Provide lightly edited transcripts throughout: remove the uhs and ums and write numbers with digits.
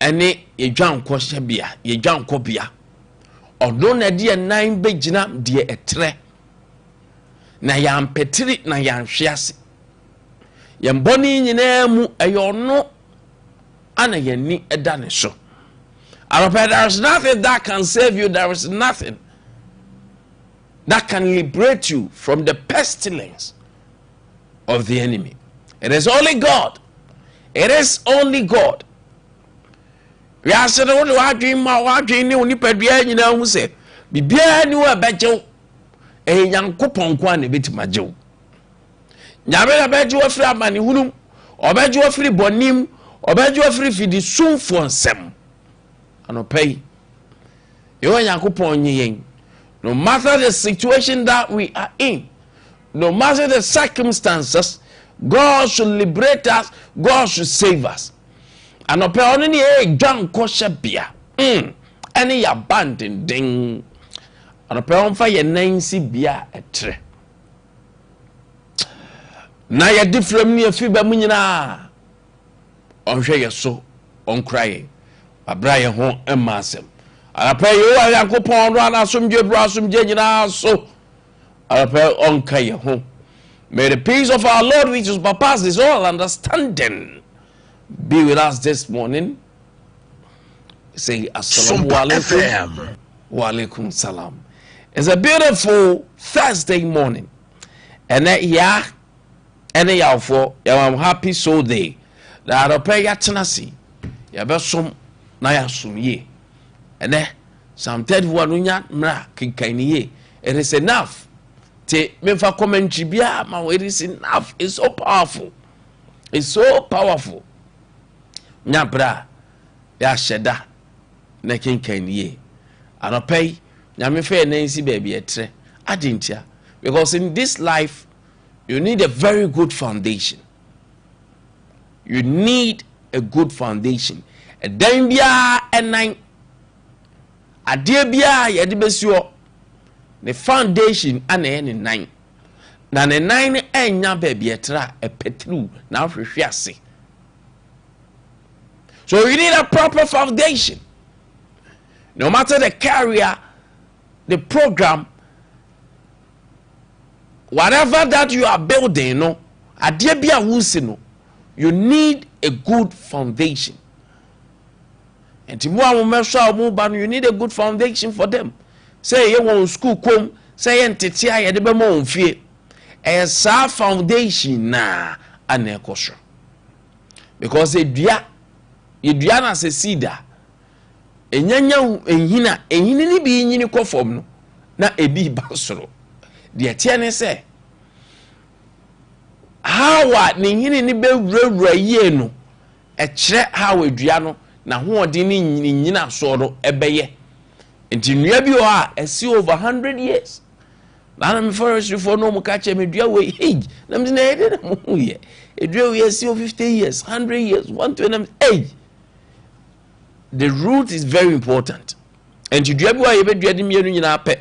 ene ye dwanko hyebia ye dwanko bia odo na de nan begina de etre na yampetiri na yanhwease yemboni nyina mu eyono ana yani eda ne so. There is nothing that can save you. There is nothing that can liberate you from the pestilence of the enemy. It is only God. It is only God. We are saying, "What dream? What dream? You need to be able to say, be able to bejo." E Yankopon kwa ne beti majo. Nyame bejo afri amani hunum, obejo afri bonim, obejo afri fidi sumfo nsem. Anopay. Yo Yankopon yen. No matter the situation that we are in, no matter the circumstances, God should liberate us, God should save us. Anopay only e John Koshabia. Any abandon ding. Anopay on fire nancy bia etre. Na ye different ni afiba mu nyina. Onhwe ye so on crying. Abraya ho emasem. Anopay yo Yankopon ro anasomdwe bro asomdwe nyina so. Anopay on kai ho. May the peace of our Lord, which is surpasses all understanding, be with us this morning. Say assalamu alaikum. Wa alaikum salam. It's a beautiful Thursday morning. And I'm happy so day. That I'll pay ya tenasi. Ya besom na ya sumye. And some 31 unya mra kinkainiye. It is enough. Te mefa commentary bia ma it is enough. It's so powerful. It's so powerful. Nya bra ya sheda na kinkainiye. And I'll pay Nyame fe nancy baby etre adintia, because in this life you need a very good foundation. You need a good foundation. A dan bia enan ade bia ye de besuo the foundation ana ye ne nan na ne nan enya baby etra e petru na hwehwe ase. So you need a proper foundation. No matter the career, the program, whatever that you are building, no, you need a good foundation. And you need a good foundation for them. Say you want school come, say entitia you be more fear. A sa foundation na anekosho. Because a dia na se cedar. Enyanya enhina ni bi nyini kofom no na ebi basoro de tie ne se hawa ne nyini ni be wura yie no e kire hawa dua no na hoodi ni nyina so do ebeye enti nua bi o a esi over 100 years na me forestry for no mu ka che me dua we age na me na ede na mu ye edua we esi 50 years 100 years 120 age. The root is very important. And you do every day you mienu nyina pe.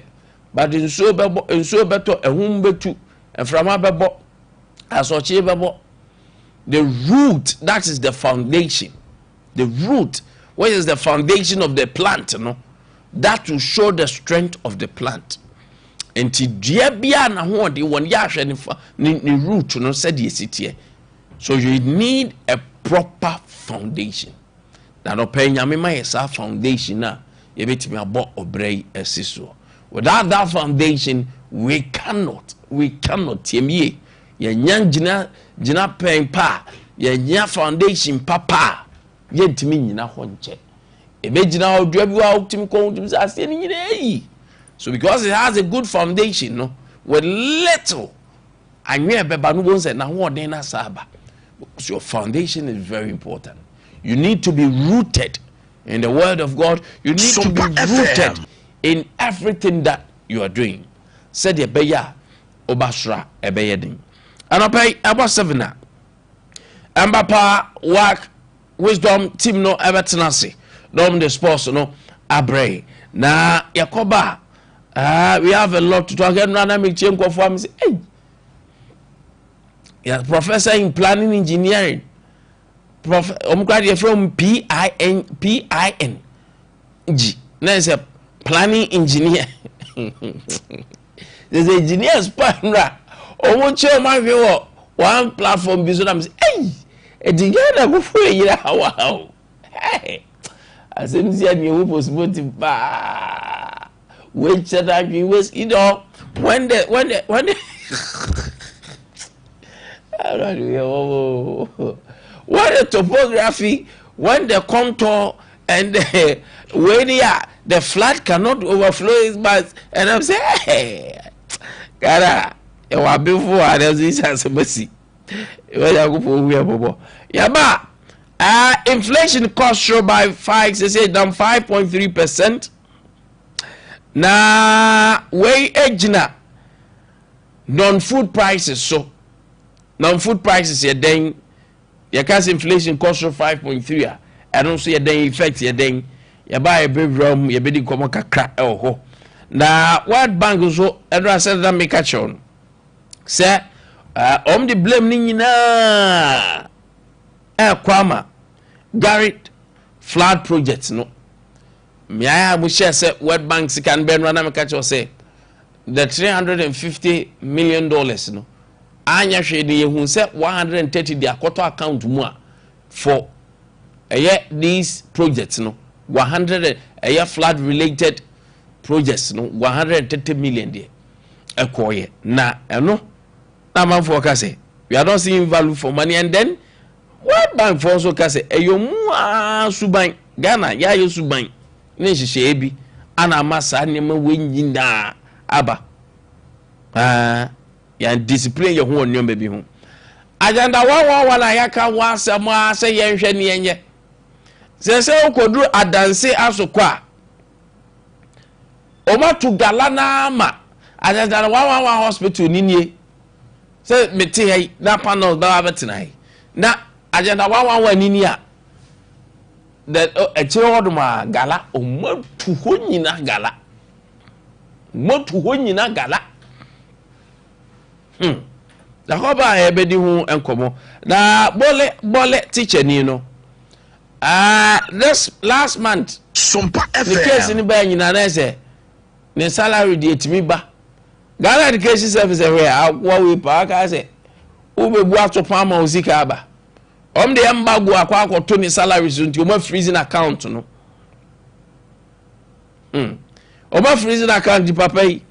But in so beto ehum betu eframa bebo asoche bebo. The root, that is the foundation. The root, what is the foundation of the plant, no? That will show the strength of the plant. And ti dua bia na ho de won ya hwe ni root no said yesitie. So you need a proper foundation. Now, no pay nyame ma yesa foundation na ye betimi abo obrei esiso. Without that foundation, we cannot tiemie. Ye nyan jina pen pa, ye nya foundation papa, ye ntimi nyina honche. Ebe jina odua bi wa utimi ko utimi ase ni nyina yi. So because it has a good foundation, no, with little anwe beba no bonse na ho den na saba. So your foundation is very important. You need to be rooted in the word of God. You need to be rooted in everything that you are doing. Said ye beya obasra ebeyedin. And obey about 7 na. Ambapa work wisdom team no evertenasi. Dom the sports no abre. Na yakoba. We have a lot to talk. Say, hey. Yeah, professor in planning engineering. from PIN G. There's a planning engineer. There's an engineer's partner. Or what your man one platform business. I'm saying, hey, a digger go for a year. Wow. Hey, I said, you was motive. Which that you was, you know, when the what the topography, when the contour and where the flood cannot overflow his mouth, and I'm saying, hey, God, you are before there's this as a mercy. Yaba, inflation cost show by 5.3%. Na way ejina non-food prices so non-food prices ye den ye cause inflation cost 5.3 I don't see a den effect ye den ye buy a big room ye bedi komo kakra ho na World Bank so edra said that make a chon say the blame ni nyina Kwame Garrett flood projects no me I will share say World Bank can ben run make a say the $350 million no anya hwe de yehun say 130 their quarter account mu for these projects no 100 flood related projects no 130 million there ekoye na eno na man for ka say we are not seeing value for money and then World Bank for also ka say eyomu suban Ghana ya yo suban ne hihye ebi ana masa nema wenyina aba ya discipline your ho nyom be ho agenda wa ayaka wa asema se yenhwe ne yenye se okoduru adanse asokwa o matu gala na ma agenda wa hospital ninie se meti hai na panel ba betina na agenda wa nini a that oduma gala o matu ho nyina gala gala da hoba ebedi hu enkomo na bole teacher ni no this last month Sompa FM the case ni ba nyina na say ne salary dey timi ba Ghana Education Service where akwa we pa ka say ubebu atopa ma ozika aba de embago akwa akoto ni salary so nti o ma freezing account no o ma freezing account di papa yi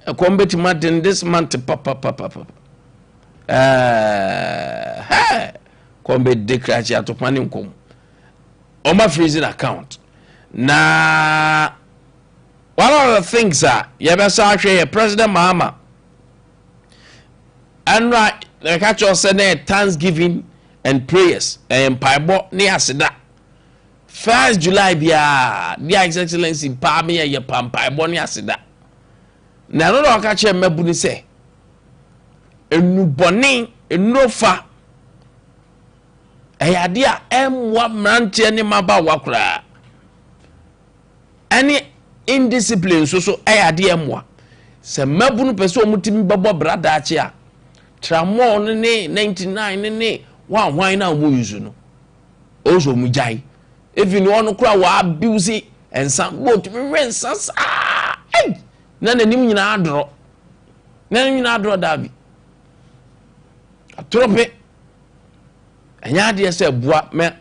ekombeti maden this month papa kombe declare atopa ni nkom o ma freezing account na one of the things you better actually President Mahama and right the catch us say Thanksgiving and prayers and paibo ni asida 1st July bia their excellency pa me ye pam paibo ni asida na no do catch mebu ni say enu boni enofa eyade a emwa mrante ni maba wakura ani indiscipline so eyade emwa se mebu no pese omutimi babo brada achi a tramon ni 99 ni wan na mo yuzu no ozo mu jai even one kura wa abuse ensa boat me rensa na nanim nyina adro dabi atrope anya de se boa me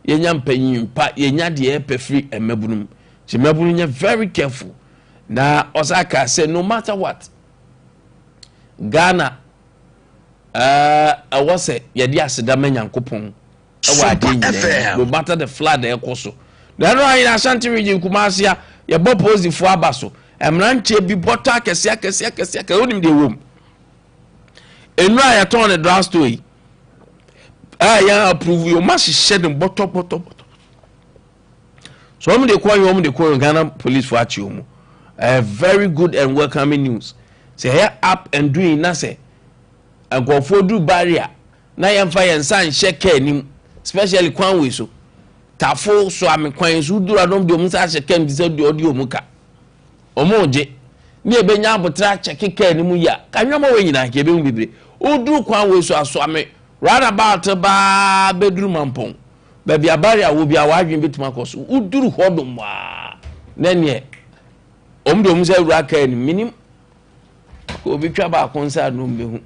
yenya mpanyin pa yenya de e pefri emabunum ti mabunu nya very careful na osaka say no matter what Ghana I was say yedi aseda manyankopon no matter the flood ekoso na no ayi Ashanti region Kumasi ya bopozi fu abaso emranche bi bota kese ka onim de wom enu aya ton the draft story ya approve you must shed them bottom so de call Ghana police for achi omo very good and welcoming news say here up and doing na say agofo du barrier na yemfa yensan sheke nim especially kwan we so tafo so amekwan so dura dom de omsa sheke nim se de odi omuka omoje ni ebenya abotra cheke nim ya kanwama we nyina ke be mu bibre oduru kwan we so aso ame right about ba bedroom mampon baby abari a wo bia wadwen betuma koso uduru hodom wa na ne omdom za wura ka ni minim obi twa ba konsa no mbehu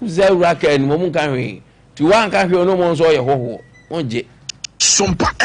za wura ka ni mo mun kan hwe ti wan ka hwe no mo nso ye hoho onje Sompa